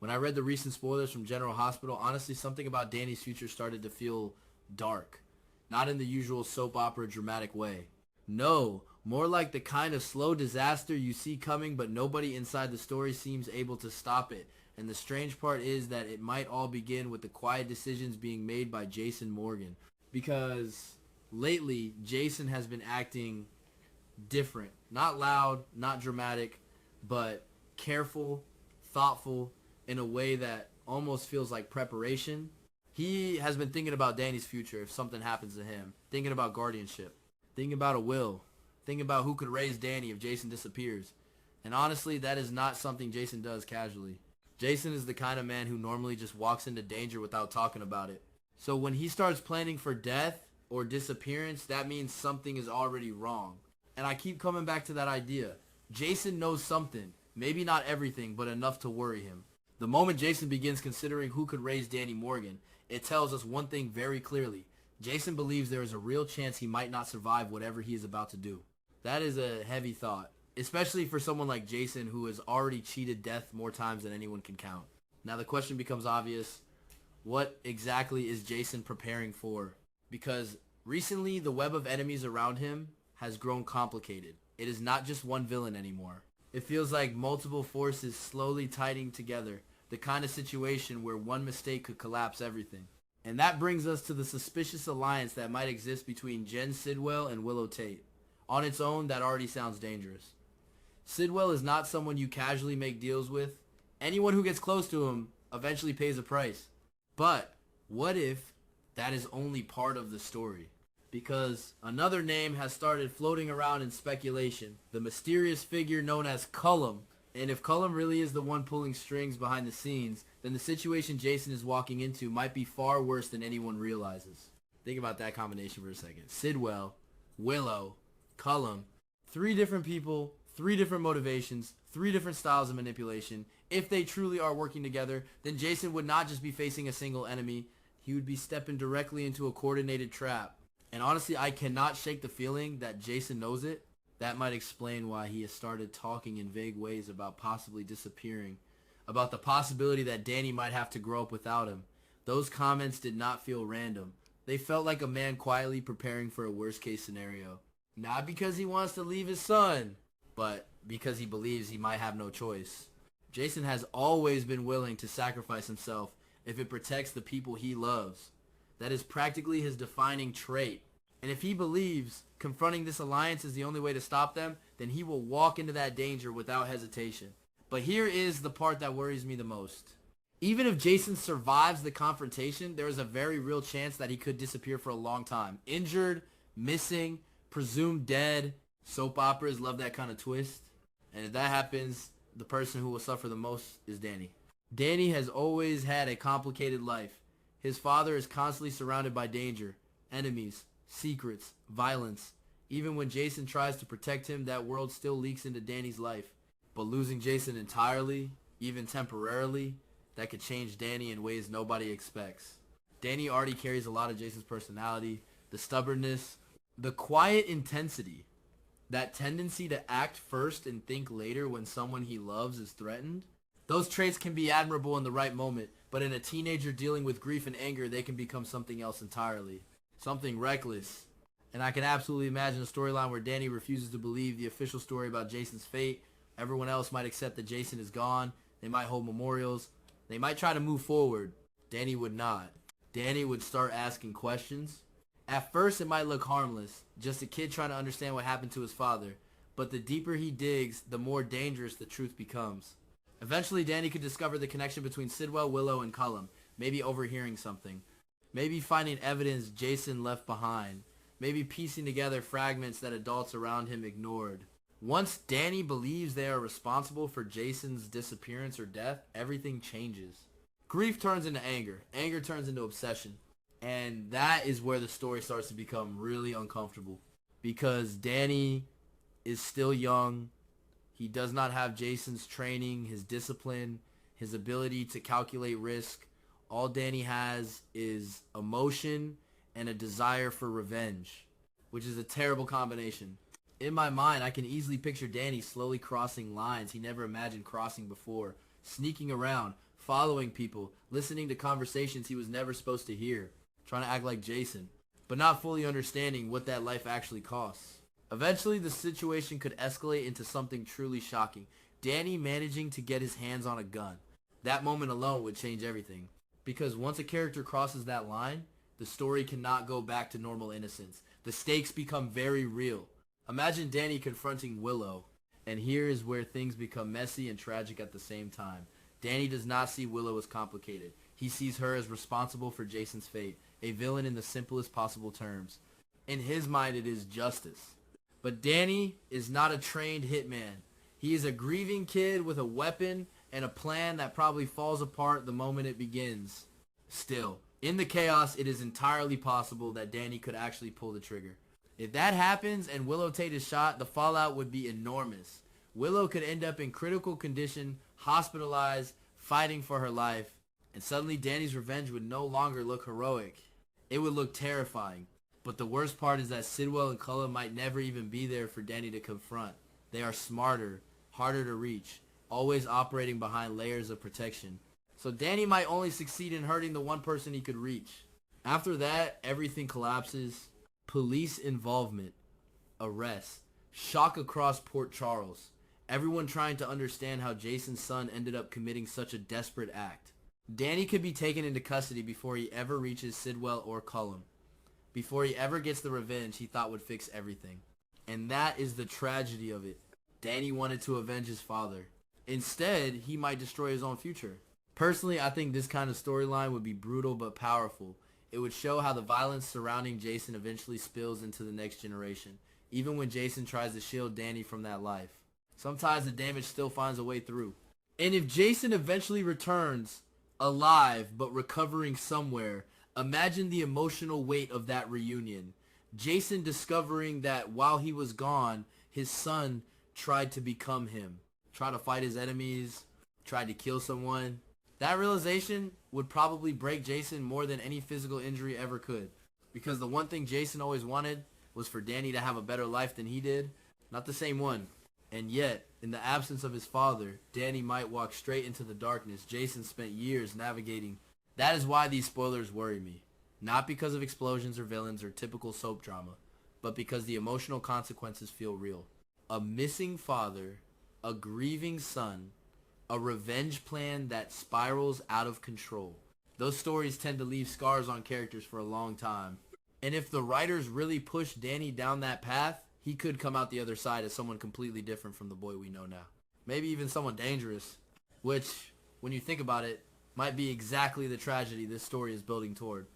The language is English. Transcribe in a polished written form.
When I read the recent spoilers from General Hospital, honestly, something about Danny's future started to feel dark. Not in the usual soap opera dramatic way. No, more like the kind of slow disaster you see coming but nobody inside the story seems able to stop it. And the strange part is that it might all begin with the quiet decisions being made by Jason Morgan. Because lately, Jason has been acting different. Not loud, not dramatic, but careful, thoughtful, in a way that almost feels like preparation. He has been thinking about Danny's future if something happens to him. Thinking about guardianship. Thinking about a will. Thinking about who could raise Danny if Jason disappears. And honestly, that is not something Jason does casually. Jason is the kind of man who normally just walks into danger without talking about it. So when he starts planning for death or disappearance, that means something is already wrong. And I keep coming back to that idea. Jason knows something. Maybe not everything, but enough to worry him. The moment Jason begins considering who could raise Danny Morgan, it tells us one thing very clearly. Jason believes there is a real chance he might not survive whatever he is about to do. That is a heavy thought, especially for someone like Jason who has already cheated death more times than anyone can count. Now the question becomes obvious. What exactly is Jason preparing for? Because recently the web of enemies around him has grown complicated. It is not just one villain anymore. It feels like multiple forces slowly tightening together. The kind of situation where one mistake could collapse everything. And that brings us to the suspicious alliance that might exist between Jen Sidwell and Willow Tate. On its own, that already sounds dangerous. Sidwell is not someone you casually make deals with. Anyone who gets close to him eventually pays a price. But what if that is only part of the story? Because another name has started floating around in speculation. The mysterious figure known as Cullum. And if Cullum really is the one pulling strings behind the scenes, then the situation Jason is walking into might be far worse than anyone realizes. Think about that combination for a second. Sidwell, Willow, Cullum. 3 different people, 3 different motivations, 3 different styles of manipulation. If they truly are working together, then Jason would not just be facing a single enemy. He would be stepping directly into a coordinated trap. And honestly, I cannot shake the feeling that Jason knows it. That might explain why he has started talking in vague ways about possibly disappearing, about the possibility that Danny might have to grow up without him. Those comments did not feel random. They felt like a man quietly preparing for a worst case scenario. Not because he wants to leave his son, but because he believes he might have no choice. Jason has always been willing to sacrifice himself if it protects the people he loves. That is practically his defining trait. And if he believes confronting this alliance is the only way to stop them, then he will walk into that danger without hesitation. But here is the part that worries me the most. Even if Jason survives the confrontation, there is a very real chance that he could disappear for a long time. Injured, missing, presumed dead. Soap operas love that kind of twist. And if that happens, the person who will suffer the most is Danny. Danny has always had a complicated life. His father is constantly surrounded by danger, enemies, secrets, violence. Even when Jason tries to protect him, that world still leaks into Danny's life. But losing Jason entirely, even temporarily, that could change Danny in ways nobody expects. Danny already carries a lot of Jason's personality, the stubbornness, the quiet intensity, that tendency to act first and think later when someone he loves is threatened. Those traits can be admirable in the right moment, but in a teenager dealing with grief and anger, they can become something else entirely. Something reckless. And I can absolutely imagine a storyline where Danny refuses to believe the official story about Jason's fate. Everyone else might accept that Jason is gone. They might hold memorials. They might try to move forward. Danny would not. Danny would start asking questions. At first it might look harmless, just a kid trying to understand what happened to his father. But the deeper he digs, the more dangerous the truth becomes. Eventually Danny could discover the connection between Sidwell, Willow, and Cullum. Maybe overhearing something. Maybe finding evidence Jason left behind. Maybe piecing together fragments that adults around him ignored. Once Danny believes they are responsible for Jason's disappearance or death, everything changes. Grief turns into anger. Anger turns into obsession. And that is where the story starts to become really uncomfortable. Because Danny is still young. He does not have Jason's training, his discipline, his ability to calculate risk. All Danny has is emotion and a desire for revenge, which is a terrible combination. In my mind, I can easily picture Danny slowly crossing lines he never imagined crossing before, sneaking around, following people, listening to conversations he was never supposed to hear, trying to act like Jason, but not fully understanding what that life actually costs. Eventually, the situation could escalate into something truly shocking. Danny managing to get his hands on a gun. That moment alone would change everything. Because once a character crosses that line, the story cannot go back to normal innocence. The stakes become very real. Imagine Danny confronting Willow, and here is where things become messy and tragic at the same time. Danny does not see Willow as complicated. He sees her as responsible for Jason's fate, a villain in the simplest possible terms. In his mind, it is justice. But Danny is not a trained hitman. He is a grieving kid with a weapon and a plan that probably falls apart the moment it begins. Still, in the chaos, it is entirely possible that Danny could actually pull the trigger. If that happens and Willow Tate is shot, the fallout would be enormous. Willow could end up in critical condition, hospitalized, fighting for her life, and suddenly Danny's revenge would no longer look heroic. It would look terrifying. But the worst part is that Sidwell and Cullen might never even be there for Danny to confront. They are smarter, harder to reach, always operating behind layers of protection. So Danny might only succeed in hurting the one person he could reach. After that, everything collapses. Police involvement, arrest, shock across Port Charles. Everyone trying to understand how Jason's son ended up committing such a desperate act. Danny could be taken into custody before he ever reaches Sidwell or Cullen. Before he ever gets the revenge he thought would fix everything. And that is the tragedy of it. Danny wanted to avenge his father. Instead, he might destroy his own future. Personally, I think this kind of storyline would be brutal but powerful. It would show how the violence surrounding Jason eventually spills into the next generation, even when Jason tries to shield Danny from that life. Sometimes the damage still finds a way through. And if Jason eventually returns, alive but recovering somewhere, imagine the emotional weight of that reunion. Jason discovering that while he was gone, his son tried to become him. Tried to fight his enemies, tried to kill someone. That realization would probably break Jason more than any physical injury ever could. Because the one thing Jason always wanted was for Danny to have a better life than he did. Not the same one. And yet, in the absence of his father, Danny might walk straight into the darkness Jason spent years navigating. That is why these spoilers worry me. Not because of explosions or villains or typical soap drama, but because the emotional consequences feel real. A missing father, a grieving son, a revenge plan that spirals out of control. Those stories tend to leave scars on characters for a long time. And if the writers really push Danny down that path, he could come out the other side as someone completely different from the boy we know now. Maybe even someone dangerous, which, when you think about it, might be exactly the tragedy this story is building toward.